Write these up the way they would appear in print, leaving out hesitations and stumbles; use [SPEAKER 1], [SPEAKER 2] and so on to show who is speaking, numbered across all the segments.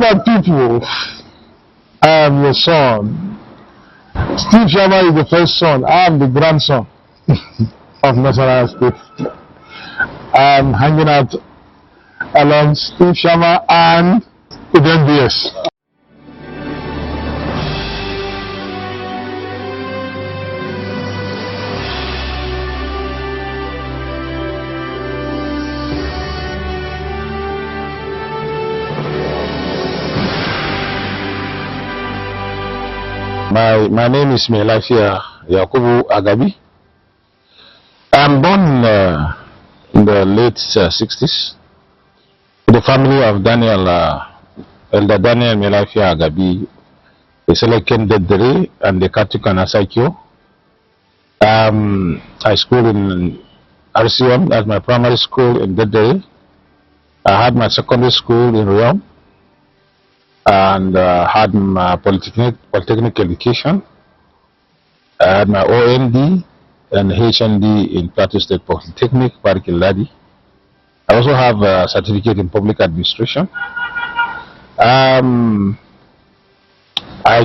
[SPEAKER 1] my people, I am your son. Steve Sharma is the first son. I am the grandson of National State. I am hanging out along Steve Sharma and Ibrahim BS. My name is Mailafia Yakubu Agabi. I'm born in the late 60s to the family of Elder Daniel Mailafia Agabi, the Selekan Dedere and the Katukan Asakyo. I schooled in RC1, that's my primary school in Dedere. I had my secondary school in Riyadh, and had my polytechnic education. I had my OND and HND in Plateau State Polytechnic, Barikiladi. I also have a certificate in public administration. I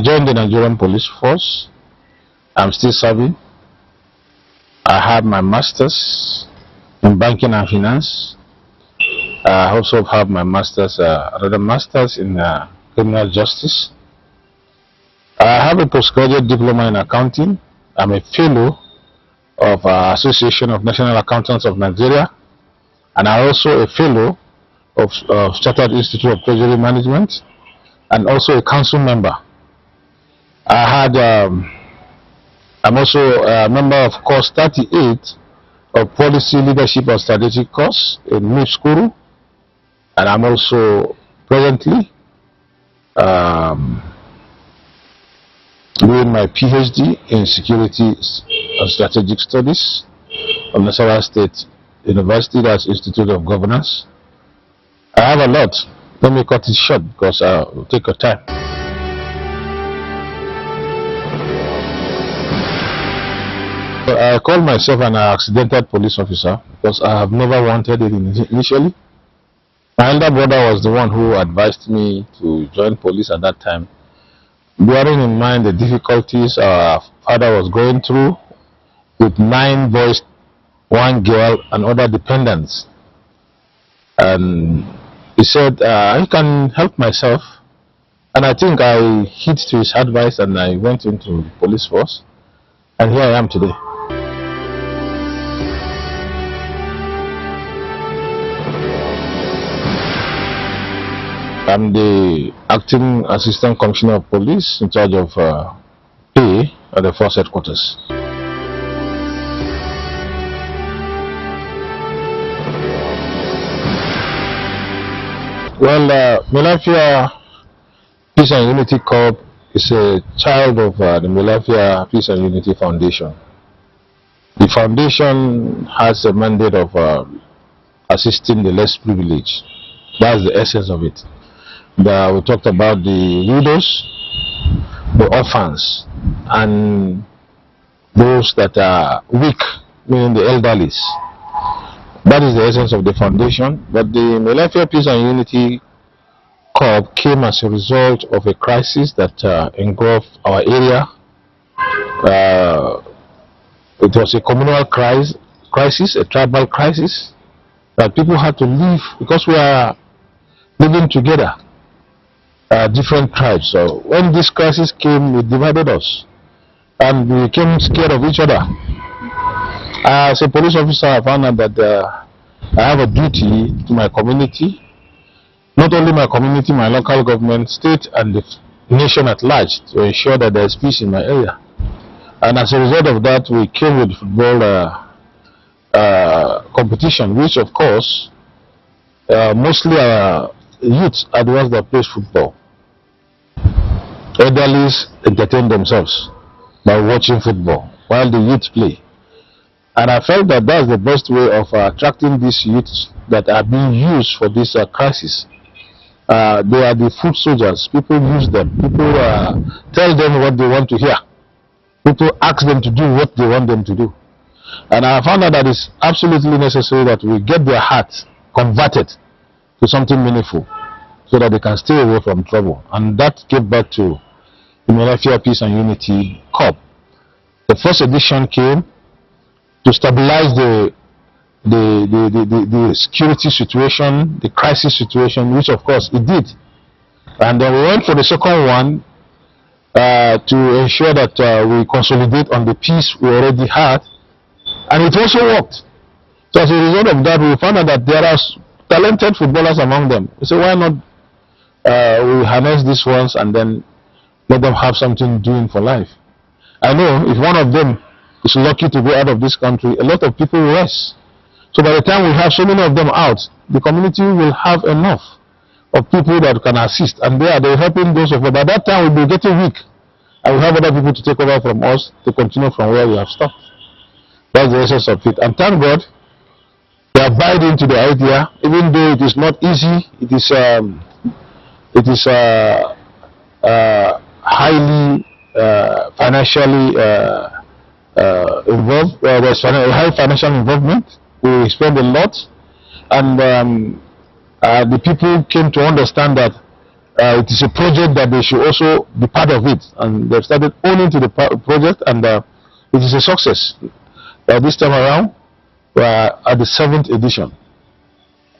[SPEAKER 1] joined the Nigerian Police Force. I'm still serving. I have my master's in banking and finance. I also have my master's, another master's in criminal justice. I have a postgraduate diploma in accounting. I'm a fellow of Association of National Accountants of Nigeria, and I'm also a fellow of Chartered Institute of Treasury Management, and also a council member. I'm also a member of course 38 of Policy Leadership and Strategic course in MIP School, and I'm also presently doing my PhD in Security and Strategic Studies from Nasarawa State University, that's Institute of Governance. I have a lot. Let me cut it short because I'll take your time. I call myself an accidental police officer because I have never wanted it initially. My elder brother was the one who advised me to join police at that time, bearing in mind the difficulties our father was going through with 9 boys, 1 girl, and other dependents. And he said, I can help myself. And I think I heed to his advice and I went into the police force. And here I am today. I'm the acting assistant commissioner of police in charge of pay at the force headquarters. Well, Mailafia Peace and Unity Corps is a child of the Mailafia Peace and Unity Foundation. The foundation has a mandate of assisting the less privileged. That's the essence of it. We talked about the widows, the orphans, and those that are weak, meaning the elderly. That is the essence of the foundation. But the Mailafia Peace and Unity Corps came as a result of a crisis that engulfed our area. It was a communal crisis, a tribal crisis, that people had to leave because we are living together. Different tribes. So when this crisis came, it divided us and we became scared of each other. As a police officer, I found out that I have a duty to my community, not only my community, my local government, state and the nation at large, to ensure that there is peace in my area. And as a result of that, we came with football competition, which of course mostly youths are the ones that play football. Elderlies entertain themselves by watching football while the youth play. And I felt that that's the best way of attracting these youths that are being used for this crisis. They are the foot soldiers. People use them. People tell them what they want to hear. People ask them to do what they want them to do. And I found out that it's absolutely necessary that we get their hearts converted to something meaningful. so that they can stay away from trouble. And that gave back to the Mailafia Peace and Unity Corps. The first edition came to stabilize the security situation, the crisis situation, which of course it did. And then we went for the second one to ensure that we consolidate on the peace we already had, and it also worked. So as a result of that, we found out that there are talented footballers among them. We said, why not we harness these ones and then let them have something doing for life. I know if one of them is lucky to go out of this country, a lot of people will rest. So by the time we have so many of them out, the community will have enough of people that can assist, and they're helping those of us. By that time we'll be getting weak, and we have other people to take over from us to continue from where we have stopped. That's the essence of it. And thank God they abide into the idea, even though it is not easy. It is highly financially involved. There's a high financial involvement. We spend a lot, and the people came to understand that it is a project that they should also be part of it, and they've started owning to the project, and it is a success. This time around, we are at the 7th edition.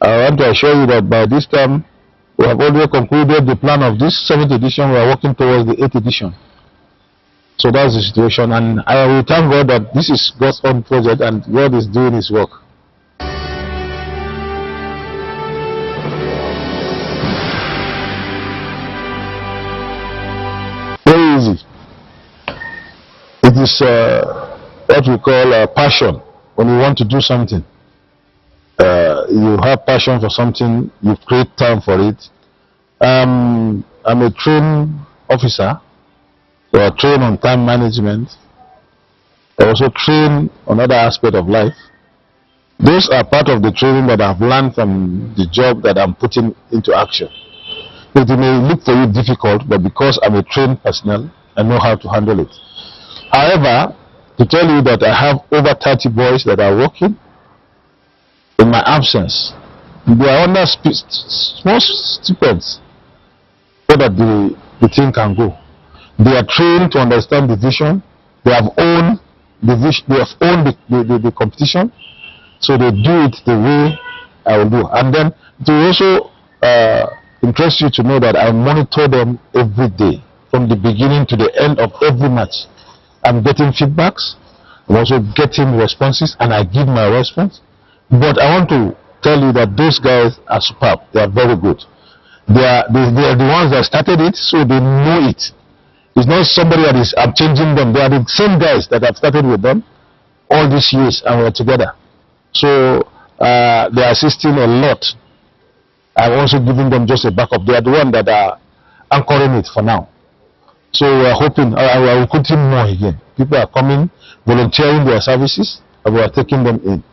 [SPEAKER 1] I want to assure you that by this time, we have already concluded the plan of this 7th edition. We are working towards the 8th edition. So that's the situation, and I will thank God that this is God's own project and God is doing His work. Very easy. It is what we call passion. When you want to do something, you have passion for something, you create time for it. I'm a trained officer, so I train on time management. I also train on other aspects of life. Those are part of the training that I've learned from the job that I'm putting into action. It may look for you difficult, but because I'm a trained personnel, I know how to handle it. However, to tell you that I have over 30 boys that are working in my absence, they are under small stipends so that the thing can go. They are trained to understand the vision. They have owned the vision. They have owned the competition, so they do it the way I will do. And then to also interest you to know that I monitor them every day, from the beginning to the end of every match. I'm getting feedbacks, I'm also getting responses, and I give my response. But I want to tell you that those guys are superb. They are very good. They are the ones that started it, so they know it. It's not somebody that I'm changing them. They are the same guys that I've started with them all these years, and we're together. So they are assisting a lot. I'm also giving them just a backup. They are the ones that are anchoring it for now. So we are hoping, I will put in more again. People are coming, volunteering their services, and we are taking them in.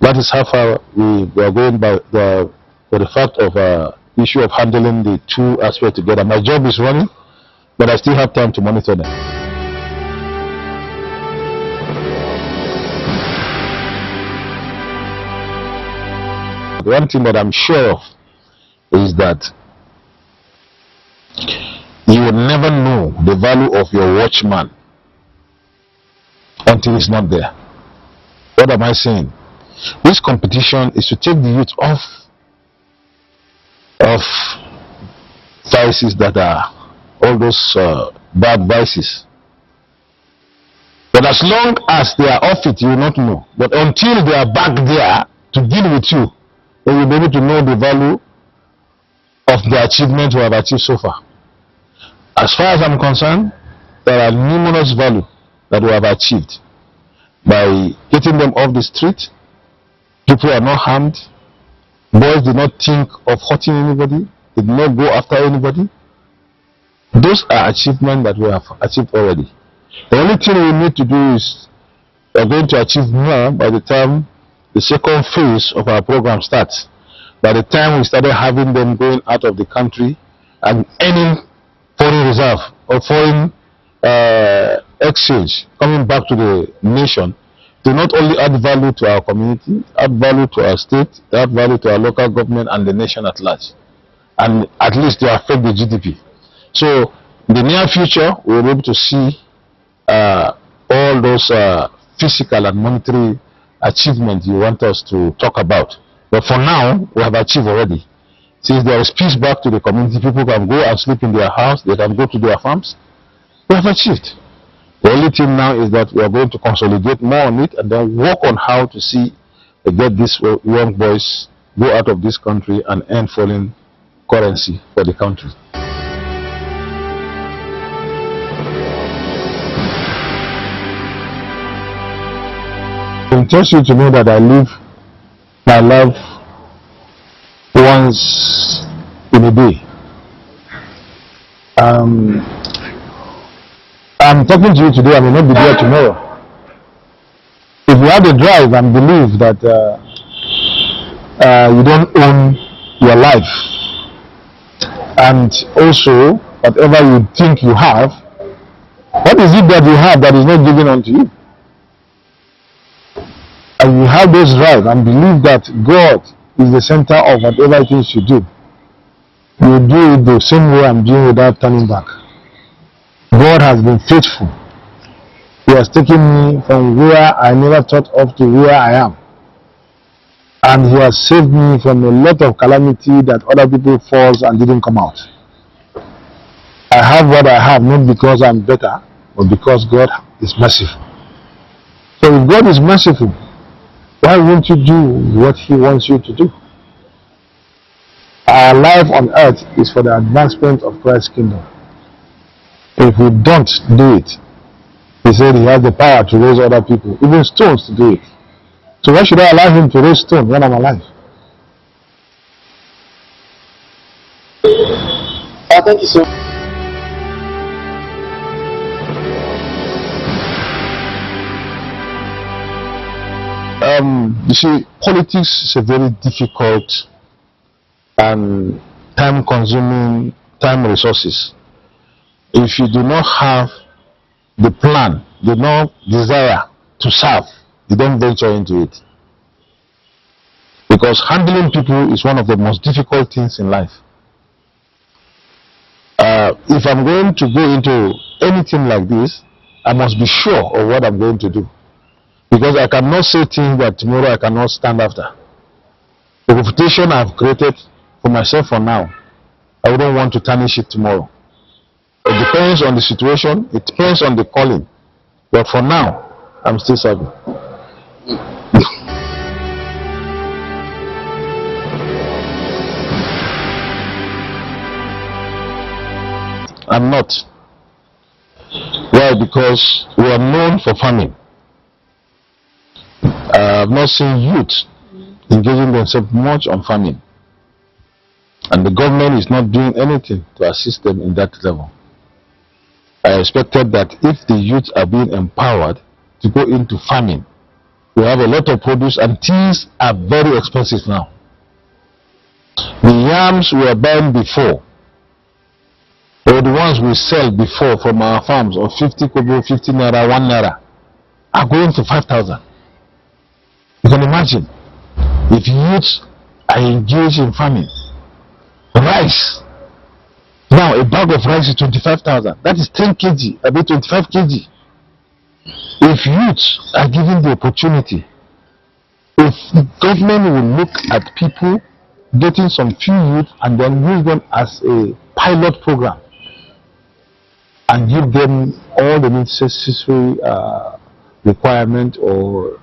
[SPEAKER 1] That is how far we are going by for the fact of issue of handling the two aspects together. My job is running, but I still have time to monitor them. The one thing that I'm sure of is that you will never know the value of your watchman until it's not there. What am I saying? This competition is to take the youth off of vices that are all those bad vices. But as long as they are off it, you will not know. But until they are back there to deal with you, then you'll be able to know the value of the achievement we have achieved so far. As far as I'm concerned, there are numerous value that we have achieved by getting them off the street. People are not harmed. Boys do not think of hurting anybody. They do not go after anybody. Those are achievements that we have achieved already. The only thing we need to do is we are going to achieve more by the time the second phase of our program starts. By the time we started having them going out of the country and earning foreign reserve or foreign exchange, coming back to the nation, to not only add value to our community, add value to our state, add value to our local government and the nation at large. and at least they affect the GDP. So in the near future, we'll be able to see all those physical and monetary achievements you want us to talk about. But for now, we have achieved already. Since there is peace back to the community, people can go and sleep in their house, they can go to their farms. We have achieved. The only thing now is that we are going to consolidate more on it and then work on how to see get these young boys go out of this country and earn foreign currency for the country. I trust you to know that I live my life once in a day. I'm talking to you today, I may not be there tomorrow. If you have the drive and believe that you don't own your life, and also whatever you think you have, what is it that you have that is not given unto you? And you have those drive and believe that God is the center of whatever it is you do. You do it the same way I'm doing without turning back. God has been faithful. He has taken me from where I never thought of to where I am. And He has saved me from a lot of calamity that other people falls and didn't come out. I have what I have not because I'm better, but because God is merciful. So if God is merciful, why won't you do what He wants you to do? Our life on earth is for the advancement of Christ's kingdom. If we don't do it, He said He has the power to raise other people, even stones to do it. So why should I allow Him to raise stones when I'm alive?
[SPEAKER 2] Thank you, sir.
[SPEAKER 1] You see, politics is a very difficult and time-consuming, time resources. If you do not have the plan, do not desire to serve, you don't venture into it. Because handling people is one of the most difficult things in life. If I'm going to go into anything like this, I must be sure of what I'm going to do. Because I cannot say things that tomorrow I cannot stand after. The reputation I've created for myself for now, I wouldn't want to tarnish it tomorrow. It depends on the situation, it depends on the calling. But for now, I'm still serving. I'm not. Why? Because we are known for farming. I've not seen youth engaging themselves much on farming. And the government is not doing anything to assist them in that level. I expected that if the youth are being empowered to go into farming, we have a lot of produce and things are very expensive now. The yams we were buying before, or the ones we sell before from our farms of 50 kobo, 50 naira, 1 naira, are going to 5,000. You can imagine, if youths are engaged in farming, rice, now a bag of rice is 25,000, that is 10 kg, about 25 kg. If youths are given the opportunity, if the government will look at people getting some few youth and then use them as a pilot program and give them all the necessary requirement or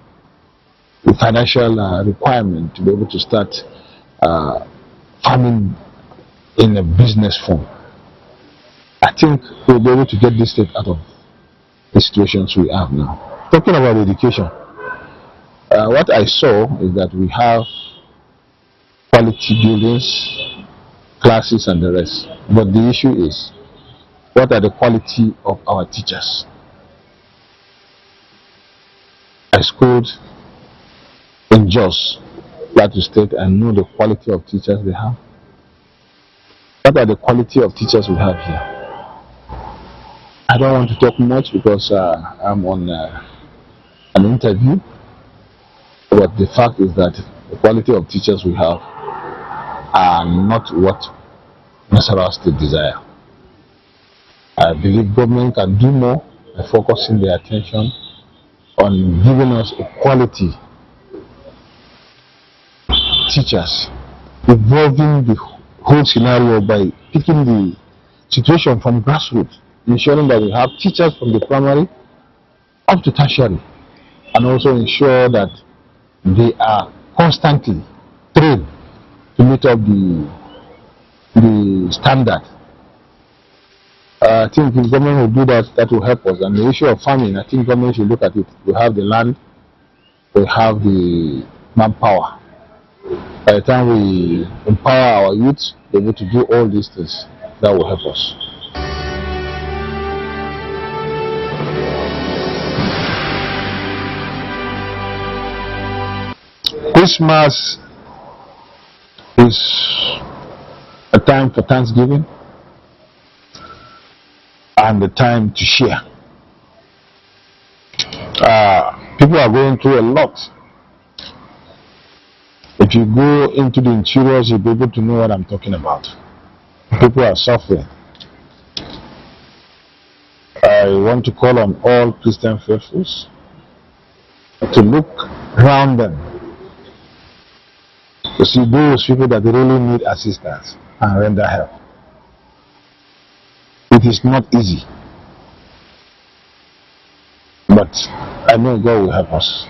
[SPEAKER 1] the financial requirement to be able to start farming in a business form, I think we'll be able to get this state out of the situations we have now. Talking about education, what I saw is that we have quality buildings, classes and the rest. But the issue is, what are the quality of our teachers? I schooled in Jos, Plateau State, and know the quality of teachers they have. What are the quality of teachers we have here? I don't want to talk much because I'm on an interview, but the fact is that the quality of teachers we have are not what Nasarawa State desire. I believe government can do more by focusing their attention on giving us a quality teachers, evolving the whole scenario by picking the situation from grassroots, ensuring that we have teachers from the primary up to tertiary, and also ensure that they are constantly trained to meet up the standard. I think if government will do that, that will help us. And the issue of farming, I think government should look at it. We have the land, we have the manpower. By the time we empower our youth, they're able to do all these things. That will help us. Christmas is a time for Thanksgiving and a time to share. People are going through a lot. If you go into the interiors, you'll be able to know what I'm talking about. People are suffering. I want to call on all Christian faithfuls to look around them, to see those people that really need assistance and render help. It is not easy, but I know God will help us.